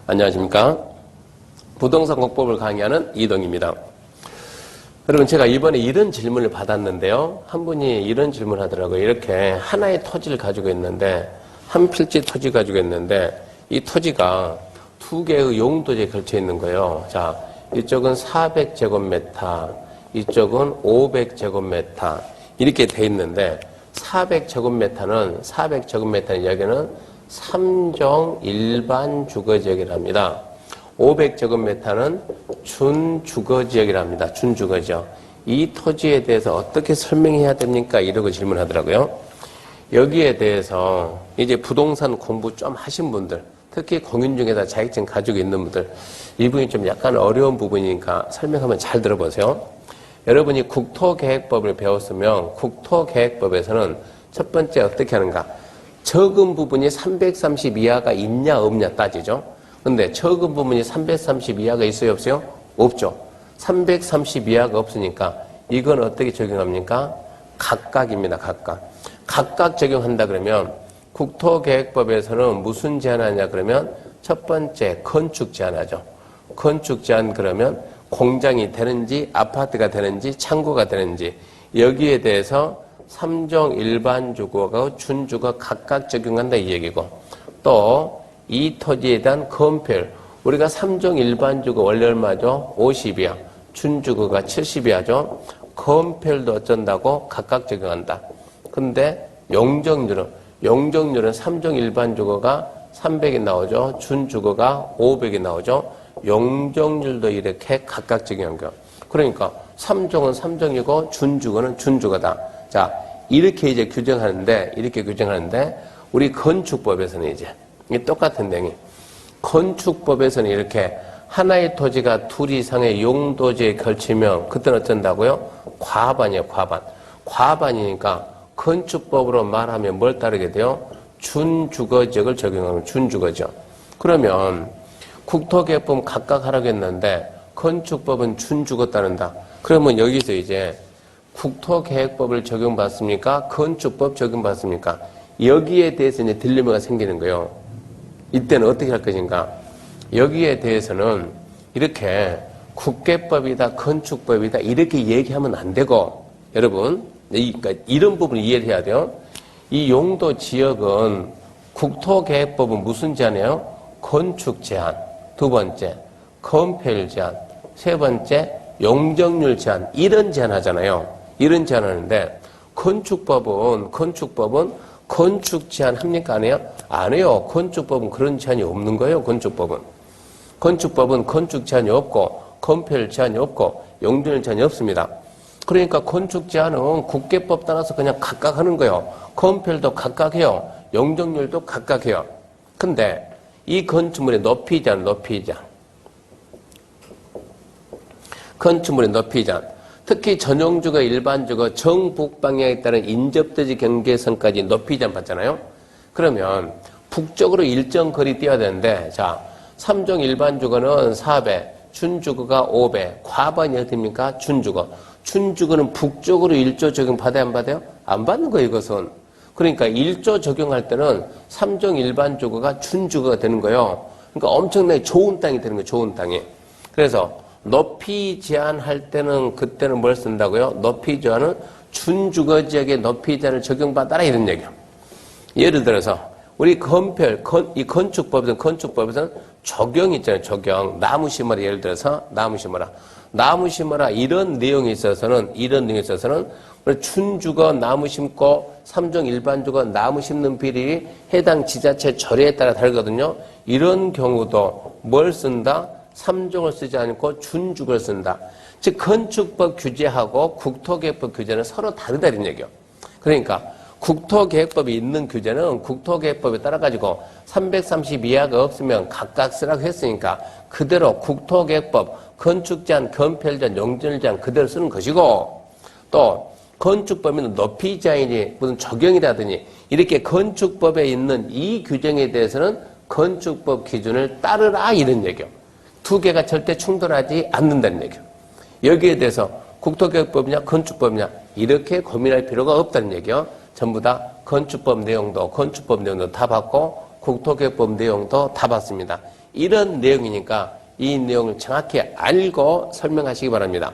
안녕하십니까. 부동산 공법을 강의하는 이동입니다. 여러분, 제가 이번에 이런 질문을 받았는데요. 한 분이 이런 질문을 하더라고요. 이렇게 하나의 토지를 가지고 있는데, 한 필지 토지 가지고 있는데, 이 토지가 두 개의 용도지에 걸쳐 있는 거예요. 자, 이쪽은 400제곱미터, 이쪽은 500제곱미터, 이렇게 돼 있는데, 400제곱미터는 여기는 3종 일반 주거지역이랍니다. 500제곱미터는 준주거지역이랍니다. 준주거지역. 이 토지에 대해서 어떻게 설명해야 됩니까? 이러고 질문하더라고요. 여기에 대해서 이제 부동산 공부 좀 하신 분들, 특히 공인중개사 자격증 가지고 있는 분들, 이 부분이 좀 약간 어려운 부분이니까 설명하면 잘 들어보세요. 여러분이 국토계획법을 배웠으면 국토계획법에서는 첫 번째 어떻게 하는가? 적은 부분이 330 이하가 있냐 없냐 따지죠. 근데 적은 부분이 330 이하가 있어요 없어요? 없죠. 330 이하가 없으니까 이건 어떻게 적용합니까? 각각입니다. 각각 적용한다 그러면 국토계획법에서는 무슨 제한하냐 그러면 첫 번째 건축 제한하죠. 건축 제한 그러면 공장이 되는지 아파트가 되는지 창고가 되는지 여기에 대해서 3종 일반 주거가 준주거 각각 적용한다 이 얘기고, 또 이 토지에 대한 건폐율, 우리가 3종 일반 주거 원래 얼마죠? 50이야. 준주거가 70이야죠. 건폐율도 어쩐다고 각각 적용한다. 근데 용적률은 3종 일반 주거가 300이 나오죠. 준주거가 500이 나오죠. 용적률도 이렇게 각각 적용한 거야. 그러니까 3종은 3종이고 준주거는 준주거다. 자, 이렇게 규정하는데 우리 건축법에서는 이제 똑같은 내용이, 건축법에서는 이렇게 하나의 토지가 둘 이상의 용도지에 걸치면 그때는 어쩐다고요? 과반이에요. 과반이니까 건축법으로 말하면 뭘 따르게 돼요? 준주거지역을 적용하면 준주거지역. 그러면 국토계획법 각각 하라고 했는데 건축법은 준주거 따른다. 그러면 여기서 이제 국토계획법을 적용받습니까? 건축법 적용받습니까? 여기에 대해서 이제 딜레마가 생기는 거예요. 이때는 어떻게 할 것인가? 여기에 대해서는 이렇게 국계법이다, 건축법이다, 이렇게 얘기하면 안 되고, 여러분, 그러니까 이런 부분을 이해를 해야 돼요. 이 용도 지역은 국토계획법은 무슨 제한이에요? 건축 제한. 두 번째, 건폐율 제한. 세 번째, 용적률 제한. 이런 제한 하잖아요. 이런 제한 하는데, 건축법은 건축 제한 합니까? 안 해요? 안 해요. 건축법은 그런 제한이 없는 거예요. 건축법은 건축 제한이 없고, 건폐율 제한이 없고, 용적률 제한이 없습니다. 그러니까 건축 제한은 국계법 따라서 그냥 각각 하는 거예요. 건폐율도 각각 해요. 용적률도 각각 해요. 근데 이 건축물의 높이 제한. 건축물의 높이 제한. 특히 전용주거, 일반주거, 정북방향에 따른 인접대지 경계선까지 높이 제한 받잖아요. 그러면 북쪽으로 일정 거리 띄어야 되는데, 자, 3종 일반주거는 400, 준주거가 500, 과반이 어딥니까? 준주거는 북쪽으로 1조 적용 받아야 안 받아요? 안 받는 거예요, 이것은. 그러니까 1조 적용할 때는 3종 일반주거가 준주거가 되는 거예요. 그러니까 엄청나게 좋은 땅이 되는 거예요, 좋은 땅이. 그래서 높이 제한할 때는 그때는 뭘 쓴다고요? 높이 제한은 준주거 지역의 높이 제한을 적용받아라 이런 얘기예요. 예를 들어서 우리 이 건축법에서는 적용이 있잖아요. 적용. 나무 심어라. 예를 들어서 나무 심어라. 이런 내용에 있어서는 우리 준주거 나무 심고 3종 일반주거 나무 심는 비율이 해당 지자체 조례에 따라 다르거든요. 이런 경우도 뭘 쓴다? 3종을 쓰지 않고 준주거를 쓴다. 즉 건축법 규제하고 국토계획법 규제는 서로 다르다 이런 얘기예요. 그러니까 국토계획법이 있는 규제는 국토계획법에 따라 가지고 330 이하가 없으면 각각 쓰라고 했으니까 그대로 국토계획법 건축제한, 건폐율제한, 용적률제한 그대로 쓰는 것이고, 또 건축법에는 높이 제한이니 무슨 적용이라더니 이렇게 건축법에 있는 이 규정에 대해서는 건축법 기준을 따르라 이런 얘기예요. 두 개가 절대 충돌하지 않는다는 얘기예요. 여기에 대해서 국토계획법이냐 건축법이냐 이렇게 고민할 필요가 없다는 얘기예요. 전부 다 건축법 내용도 다 받고 국토개혁법 내용도 다 봤습니다. 이런 내용이니까 이 내용을 정확히 알고 설명하시기 바랍니다.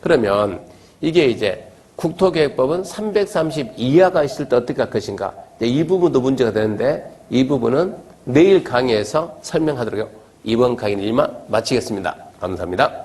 그러면 이게 이제 국토개혁법은 330 이하가 있을 때 어떻게 할 것인가? 이 부분도 문제가 되는데 이 부분은 내일 강의에서 설명하도록 이번 강의는 이만 마치겠습니다. 감사합니다.